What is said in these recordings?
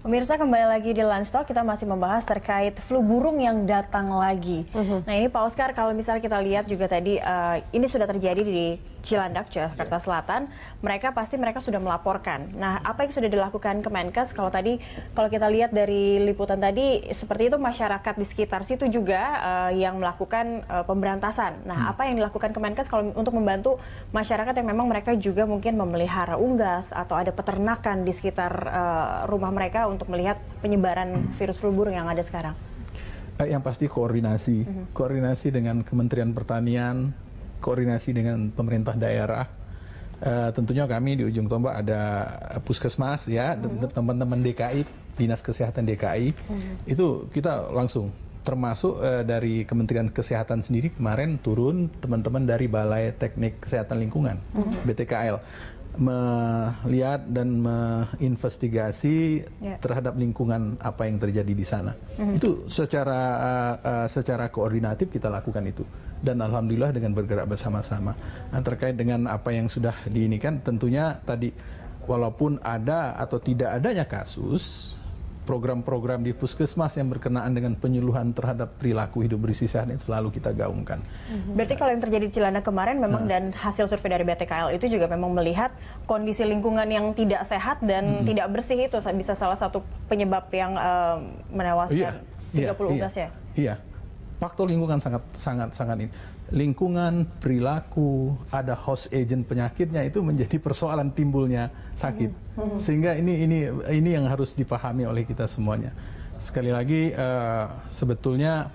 Pemirsa, kembali lagi di Lunch Talk, kita masih membahas terkait flu burung yang datang lagi. Nah ini Pak Oscar, kalau misalnya kita lihat juga tadi, ini sudah terjadi di Cilandak, Jakarta Selatan, mereka sudah melaporkan. Nah apa yang sudah dilakukan Kemenkes? Kalau kita lihat dari liputan tadi, seperti itu masyarakat di sekitar situ juga yang melakukan pemberantasan. Nah apa yang dilakukan Kemenkes kalau untuk membantu masyarakat yang memang mereka juga mungkin memelihara unggas atau ada peternakan di sekitar rumah mereka untuk melihat penyebaran virus flu burung yang ada sekarang? Yang pasti koordinasi dengan Kementerian Pertanian, koordinasi dengan pemerintah daerah. Tentunya kami di ujung tombak ada puskesmas ya, teman-teman DKI, Dinas Kesehatan DKI, itu kita langsung termasuk dari Kementerian Kesehatan sendiri kemarin turun teman-teman dari Balai Teknik Kesehatan Lingkungan, BTKL, melihat dan menginvestigasi terhadap lingkungan apa yang terjadi di sana. Itu secara koordinatif kita lakukan itu, dan alhamdulillah dengan bergerak bersama-sama. Nah, terkait dengan apa yang sudah diinikan, tentunya tadi walaupun ada atau tidak adanya kasus, program-program di puskesmas yang berkenaan dengan penyuluhan terhadap perilaku hidup bersih sehat itu selalu kita gaungkan. Berarti kalau yang terjadi di Cilandak kemarin memang dan hasil survei dari BTKL itu juga memang melihat kondisi lingkungan yang tidak sehat dan tidak bersih itu bisa salah satu penyebab yang menewaskan 30 unggas ya? Iya, faktor lingkungan sangat ini. Lingkungan, perilaku, ada host agent penyakitnya itu menjadi persoalan timbulnya sakit. Sehingga ini yang harus dipahami oleh kita semuanya. Sekali lagi sebetulnya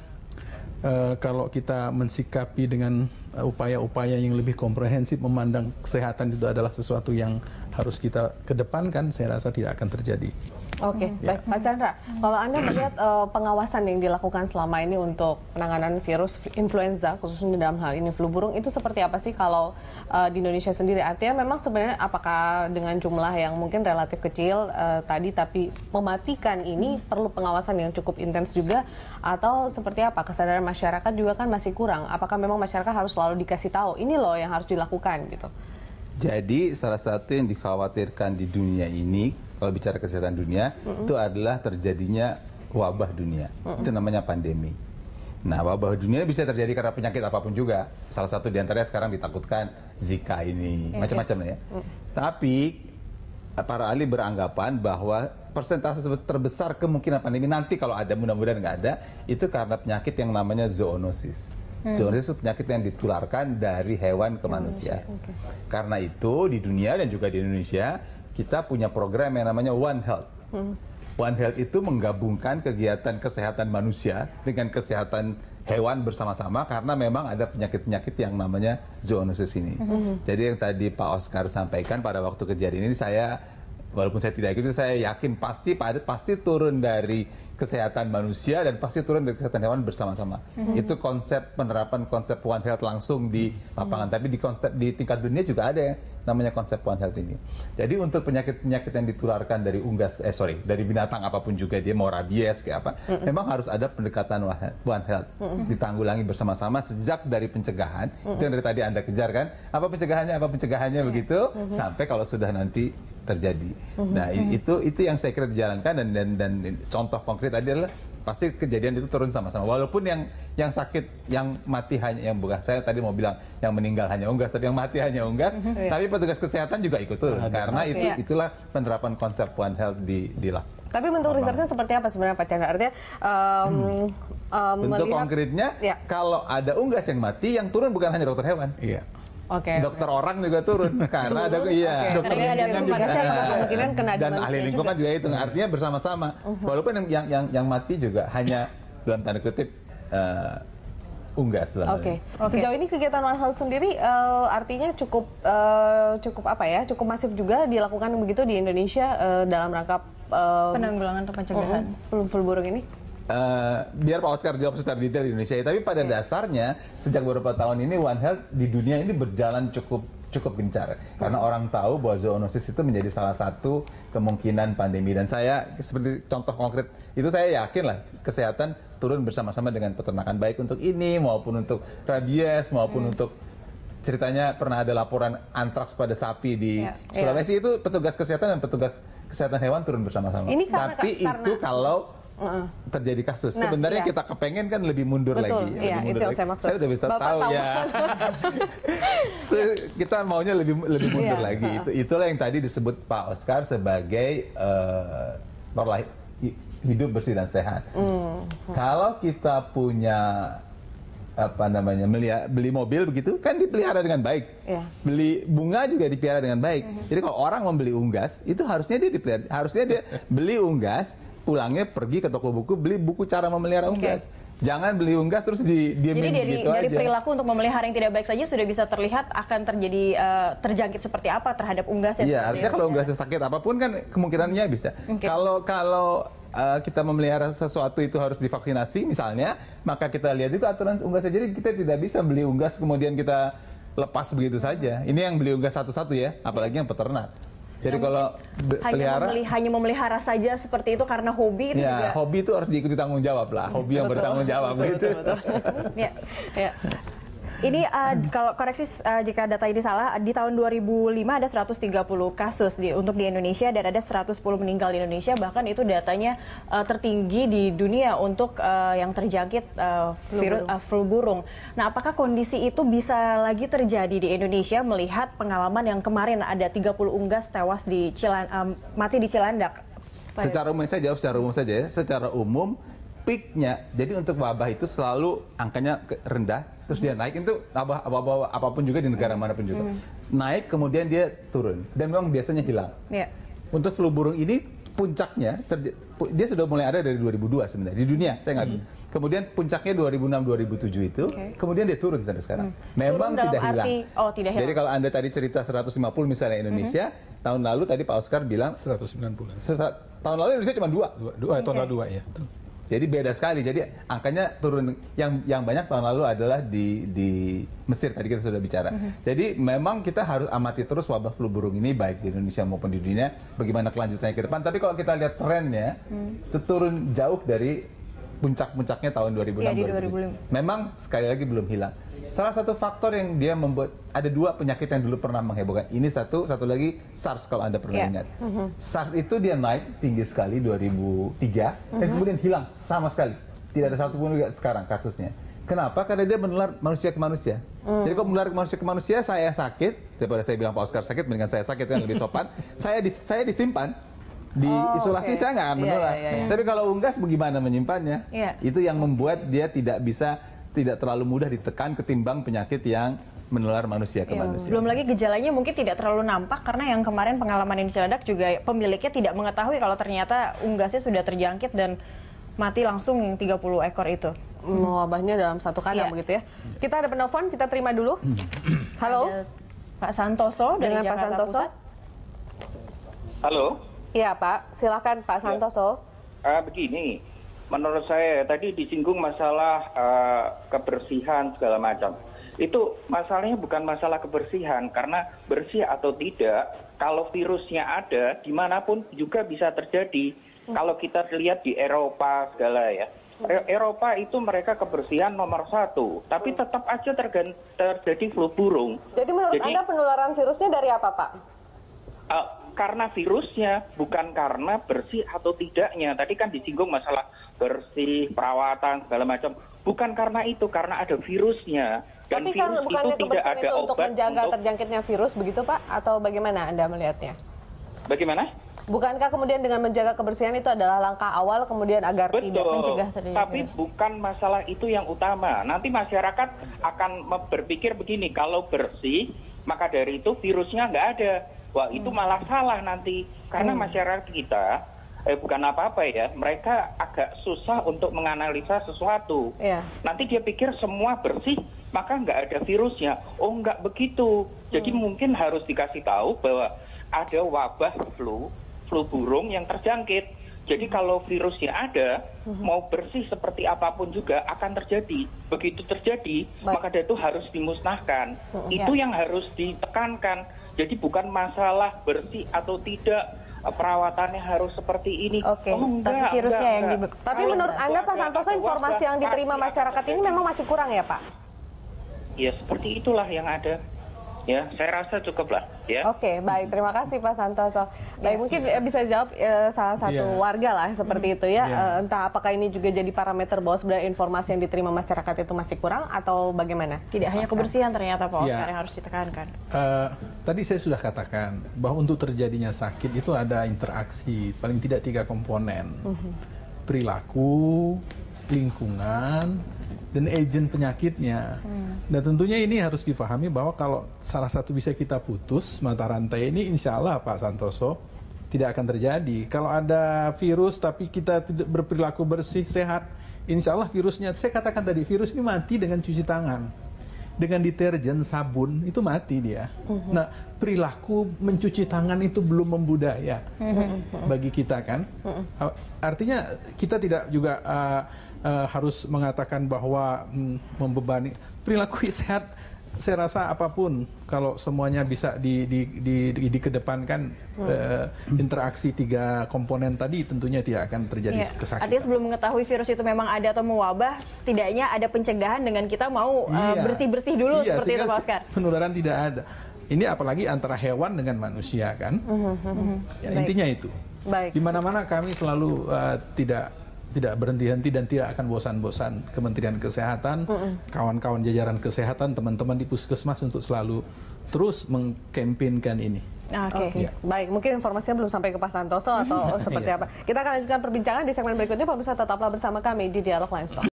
kalau kita mensikapi dengan upaya-upaya yang lebih komprehensif, memandang kesehatan itu adalah sesuatu yang harus kita kedepankan, saya rasa tidak akan terjadi. Oke, baik Pak Chandra, kalau Anda melihat pengawasan yang dilakukan selama ini untuk penanganan virus influenza, khususnya dalam hal ini flu burung, itu seperti apa sih kalau di Indonesia sendiri? Artinya memang sebenarnya apakah dengan jumlah yang mungkin relatif kecil tapi mematikan ini perlu pengawasan yang cukup intens juga, atau seperti apa? Kesadaran masyarakat juga kan masih kurang. Apakah memang masyarakat harus selalu dikasih tahu, ini loh yang harus dilakukan gitu? Jadi salah satu yang dikhawatirkan di dunia ini, kalau bicara kesehatan dunia, itu adalah terjadinya wabah dunia. Itu namanya pandemi. Nah, wabah dunia bisa terjadi karena penyakit apapun juga. Salah satu diantaranya sekarang ditakutkan Zika ini, macam-macam ya. Tapi para ahli beranggapan bahwa persentase terbesar kemungkinan pandemi nanti kalau ada, mudah-mudahan nggak ada, itu karena penyakit yang namanya zoonosis. Zoonosis itu penyakit yang ditularkan dari hewan ke manusia. Karena itu di dunia dan juga di Indonesia kita punya program yang namanya One Health. One Health itu menggabungkan kegiatan kesehatan manusia dengan kesehatan hewan bersama-sama karena memang ada penyakit-penyakit yang namanya zoonosis ini. Jadi yang tadi Pak Oscar sampaikan pada waktu kejadian ini, walaupun saya tidak ikut, saya yakin pasti turun dari kesehatan manusia dan pasti turun dari kesehatan hewan bersama-sama. Itu penerapan konsep One Health langsung di lapangan. Tapi di tingkat dunia juga ada yang namanya konsep One Health ini. Jadi untuk penyakit-penyakit yang ditularkan dari dari binatang apapun juga, dia mau rabies kayak apa, memang harus ada pendekatan One Health. Ditanggulangi bersama-sama sejak dari pencegahan. Itu yang dari tadi Anda kejar kan? Apa pencegahannya begitu, sampai kalau sudah nanti terjadi. Nah, itu yang saya kira dijalankan, dan contoh konkret tadi adalah pasti kejadian itu turun sama-sama. Walaupun yang sakit, yang mati hanya, yang bukan saya tadi mau bilang yang meninggal hanya unggas, tapi yang mati hanya unggas, tapi petugas kesehatan juga ikut turun. Karena itulah penerapan konsep One Health dilakukan. Tapi bentuk risetnya seperti apa sebenarnya Pak Chandra? Artinya bentuk konkretnya, kalau ada unggas yang mati, yang turun bukan hanya dokter hewan. Dokter orang juga turun karena ada dokter kemungkinan kena dan ahli lingkungan juga itu, artinya bersama-sama. Walaupun yang mati juga hanya dalam tanda kutip unggas. Sejauh ini kegiatan One Health sendiri artinya cukup masif juga dilakukan begitu di Indonesia dalam rangka penanggulangan atau pencegahan flu burung ini. Biar Pak Oscar jawab secara detail di Indonesia, tapi pada dasarnya sejak beberapa tahun ini One Health di dunia ini berjalan cukup gencar karena orang tahu bahwa zoonosis itu menjadi salah satu kemungkinan pandemi, dan saya seperti contoh konkret itu, saya yakin lah kesehatan turun bersama-sama dengan peternakan, baik untuk ini maupun untuk rabies maupun untuk ceritanya pernah ada laporan antraks pada sapi di Sulawesi, itu petugas kesehatan dan petugas kesehatan hewan turun bersama-sama. Ini karena- Tapi itu kalau terjadi kasus. Nah, Sebenarnya iya. kita kepengen kan lebih mundur Betul, lagi. iya, Lebih mundur itu yang lagi. saya maksud. Saya udah bisa Bapak tahu tahu. ya. Kita maunya lebih mundur Iya, lagi. Itulah yang tadi disebut Pak Oscar sebagai pola hidup bersih dan sehat. Kalau kita punya beli mobil begitu kan dipelihara dengan baik. Iya. Beli bunga juga dipelihara dengan baik. Jadi kalau orang membeli unggas itu harusnya dia dipelihara, harusnya dia beli unggas, pulangnya pergi ke toko buku beli buku cara memelihara unggas. Jangan beli unggas terus didiemin Jadi begitu dari aja. perilaku untuk memelihara yang tidak baik saja sudah bisa terlihat akan terjadi terjangkit seperti apa terhadap unggas ya. Iya, artinya kalau unggasnya sakit apapun kan kemungkinannya bisa. Kalau kita memelihara sesuatu itu harus divaksinasi misalnya, maka kita lihat juga aturan unggasnya. Jadi kita tidak bisa beli unggas kemudian kita lepas begitu saja. Ini yang beli unggas satu-satu ya, apalagi yang peternak. Jadi kalau hanya memelihara saja seperti itu karena hobi itu juga. ya, hobi itu harus diikuti tanggung jawab lah. Hobi yang bertanggung jawab gitu. Ya. Ya. Ini kalau koreksi jika data ini salah, di tahun 2005 ada 130 kasus untuk di Indonesia dan ada 110 meninggal di Indonesia, bahkan itu datanya tertinggi di dunia untuk yang terjangkit virus flu burung. Nah, apakah kondisi itu bisa lagi terjadi di Indonesia melihat pengalaman yang kemarin ada 30 unggas tewas mati di Cilandak? Secara umum saya jawab secara umum saja ya. Secara umum peaknya, jadi untuk wabah itu selalu angkanya rendah, terus dia naik itu apapun juga di negara manapun juga. Naik kemudian dia turun dan memang biasanya hilang. Yeah. Untuk flu burung ini puncaknya dia sudah mulai ada dari 2002 sebenarnya di dunia, saya nggak kemudian puncaknya 2006-2007 itu, kemudian dia turun sampai sekarang. Memang turun tidak hilang. tidak hilang. Jadi kalau Anda tadi cerita 150 misalnya Indonesia, tahun lalu tadi Pak Oscar bilang 190. tahun lalu Indonesia cuma 2. Tahun lalu 2 ya. Jadi beda sekali. Jadi angkanya turun. Yang banyak tahun lalu adalah di Mesir tadi kita sudah bicara. Jadi memang kita harus amati terus wabah flu burung ini baik di Indonesia maupun di dunia. Bagaimana kelanjutannya ke depan. Tapi kalau kita lihat trennya, itu turun jauh dari puncak-puncaknya tahun 2006-2007. Memang sekali lagi belum hilang. Salah satu faktor yang dia membuat ada 2 penyakit yang dulu pernah menghebohkan. Ini satu lagi SARS kalau Anda pernah ingat. SARS itu dia naik tinggi sekali 2003 dan kemudian hilang sama sekali. Tidak ada satupun juga sekarang kasusnya. Kenapa? Karena dia menular manusia ke manusia. Jadi kalau menular manusia ke manusia, saya sakit daripada saya bilang Pak Oscar sakit, mendingan saya sakit kan lebih sopan. Saya disimpan. Di isolasi saya nggak akan menular. Tapi kalau unggas bagaimana menyimpannya? Itu yang membuat dia tidak terlalu mudah ditekan ketimbang penyakit yang menular manusia ke manusia. Belum lagi gejalanya mungkin tidak terlalu nampak karena yang kemarin pengalaman di Cilandak juga pemiliknya tidak mengetahui kalau ternyata unggasnya sudah terjangkit dan mati langsung 30 ekor itu. Wabahnya dalam satu kandang begitu ya. Kita ada penelpon, kita terima dulu. Halo. Ada Pak Santoso dari Dengan Pak Jakarta Santoso. Pusat. Halo. Iya Pak, silakan Pak Santoso. Begini, menurut saya tadi disinggung masalah kebersihan segala macam. Itu masalahnya bukan masalah kebersihan, karena bersih atau tidak, kalau virusnya ada, dimanapun juga bisa terjadi. Kalau kita lihat di Eropa segala ya, Eropa itu mereka kebersihan nomor 1, tapi tetap aja terjadi flu burung. Jadi menurut Anda penularan virusnya dari apa Pak? Karena virusnya, bukan karena bersih atau tidaknya. Tadi kan disinggung masalah bersih, perawatan, segala macam. Bukan karena itu, karena ada virusnya. Dan tapi kan virus bukannya itu tidak kebersihan ada itu untuk obat menjaga terjangkitnya virus begitu Pak? Atau bagaimana Anda melihatnya? Bagaimana? Bukankah kemudian dengan menjaga kebersihan itu adalah langkah awal kemudian agar tidak mencegah terjadi tapi virus? bukan masalah itu yang utama. Nanti masyarakat akan berpikir begini, kalau bersih, maka dari itu virusnya nggak ada. Wah, itu malah salah nanti. Karena masyarakat kita, bukan apa-apa ya, mereka agak susah untuk menganalisa sesuatu. Nanti dia pikir semua bersih, maka nggak ada virusnya. Oh, nggak begitu. Jadi mungkin harus dikasih tahu bahwa ada wabah flu burung yang terjangkit. Jadi kalau virusnya ada, mau bersih seperti apapun juga akan terjadi. Begitu terjadi, maka itu harus dimusnahkan. Itu yang harus ditekankan. Jadi bukan masalah bersih atau tidak, perawatannya harus seperti ini. Oh, enggak, tapi virusnya yang Tapi menurut Anda Pak Santoso, informasi yang diterima masyarakat ini memang masih kurang ya Pak? Ya seperti itulah yang ada. Ya, saya rasa cukup lah. Ya. Oke, baik. Terima kasih Pak Santoso. Baik, mungkin bisa jawab salah satu warga lah seperti itu ya. Entah apakah ini juga jadi parameter bahwa sebenarnya informasi yang diterima masyarakat itu masih kurang atau bagaimana? Tidak hanya kebersihan ternyata Pak Oscar yang harus ditekankan. Tadi saya sudah katakan bahwa untuk terjadinya sakit itu ada interaksi paling tidak 3 komponen. Perilaku, lingkungan, dan agen penyakitnya. Dan tentunya ini harus difahami bahwa kalau salah satu bisa kita putus mata rantai ini, insya Allah Pak Santoso tidak akan terjadi. Kalau ada virus tapi kita tidak berperilaku bersih, sehat, insya Allah virusnya, saya katakan tadi, virus ini mati dengan cuci tangan. Dengan deterjen, sabun, itu mati dia. Nah, perilaku mencuci tangan itu belum membudaya bagi kita kan. Artinya kita tidak juga harus mengatakan bahwa membebani perilaku sehat. Saya rasa apapun kalau semuanya bisa dikedepankan, interaksi 3 komponen tadi tentunya tidak akan terjadi kesakitan. Artinya sebelum mengetahui virus itu memang ada atau mewabah, setidaknya ada pencegahan dengan kita mau bersih-bersih dulu seperti itu Pak Oscar. Penularan tidak ada. Ini apalagi antara hewan dengan manusia kan. Intinya itu. Di mana-mana kami selalu tidak berhenti-henti dan tidak akan bosan-bosan Kementerian Kesehatan, kawan-kawan jajaran kesehatan, teman-teman di puskesmas untuk selalu terus mengkampanyekan ini. Oke. Baik, mungkin informasinya belum sampai ke Pak Santoso atau seperti apa. Kita akan lanjutkan perbincangan di segmen berikutnya. Pemirsa tetaplah bersama kami di Dialog Livestock.